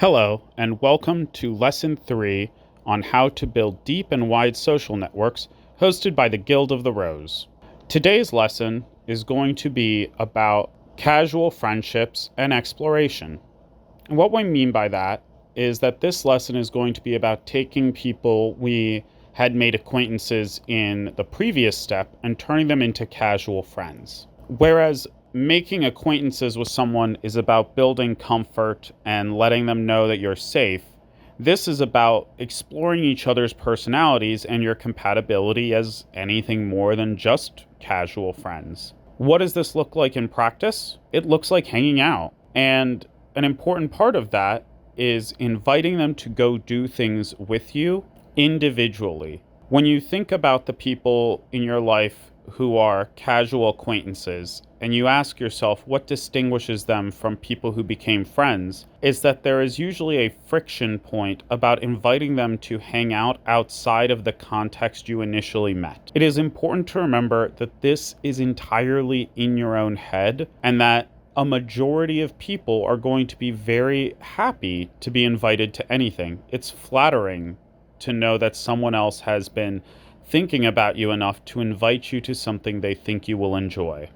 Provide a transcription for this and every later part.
Hello, and welcome to Lesson 3 on how to build deep and wide social networks, hosted by the Guild of the Rose. Today's lesson is going to be about casual friendships and exploration. And what we mean by that is that this lesson is going to be about taking people we had made acquaintances in the previous step and turning them into casual friends. Whereas making acquaintances with someone is about building comfort and letting them know that you're safe, this is about exploring each other's personalities and your compatibility as anything more than just casual friends. What does this look like in practice? It looks like hanging out. And an important part of that is inviting them to go do things with you individually. When you think about the people in your life who are casual acquaintances, and you ask yourself what distinguishes them from people who became friends, is that there is usually a friction point about inviting them to hang out outside of the context you initially met. It is important to remember that this is entirely in your own head, and that a majority of people are going to be very happy to be invited to anything. It's flattering to know that someone else has been thinking about you enough to invite you to something they think you will enjoy.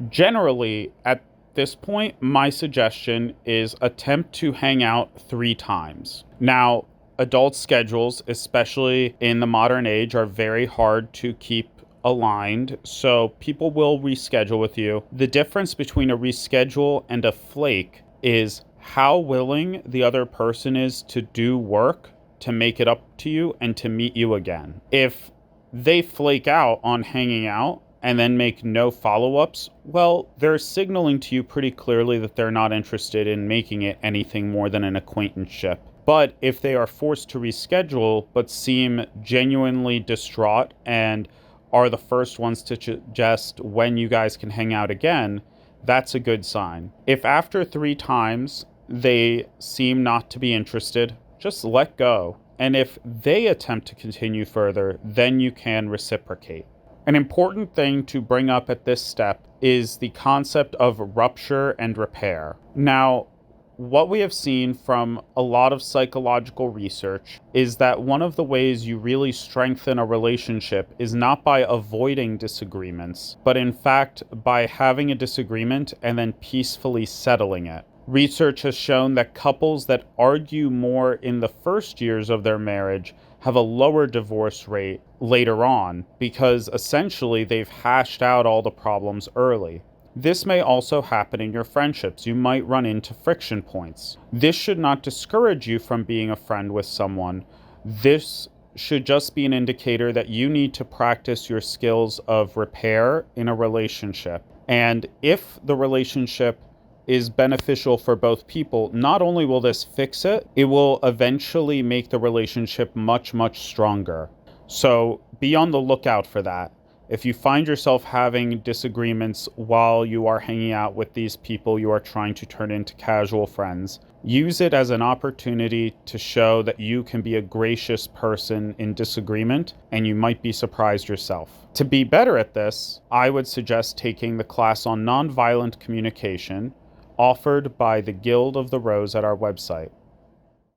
Generally, at this point, my suggestion is attempt to hang out 3 times. Now, adult schedules, especially in the modern age, are very hard to keep aligned, so people will reschedule with you. The difference between a reschedule and a flake is how willing the other person is to do work to make it up to you and to meet you again. If they flake out on hanging out and then make no follow-ups, well, they're signaling to you pretty clearly that they're not interested in making it anything more than an acquaintanceship. But if they are forced to reschedule but seem genuinely distraught and are the first ones to suggest when you guys can hang out again, that's a good sign. If after 3 times they seem not to be interested, just let go. And if they attempt to continue further, then you can reciprocate. An important thing to bring up at this step is the concept of rupture and repair. Now, what we have seen from a lot of psychological research is that one of the ways you really strengthen a relationship is not by avoiding disagreements, but in fact by having a disagreement and then peacefully settling it. Research has shown that couples that argue more in the first years of their marriage have a lower divorce rate later on because essentially they've hashed out all the problems early. This may also happen in your friendships. You might run into friction points. This should not discourage you from being a friend with someone. This should just be an indicator that you need to practice your skills of repair in a relationship. And if the relationship is beneficial for both people, not only will this fix it, it will eventually make the relationship much, much stronger. So be on the lookout for that. If you find yourself having disagreements while you are hanging out with these people you are trying to turn into casual friends, use it as an opportunity to show that you can be a gracious person in disagreement, and you might be surprised yourself. To be better at this, I would suggest taking the class on nonviolent communication offered by the Guild of the Rose at our website.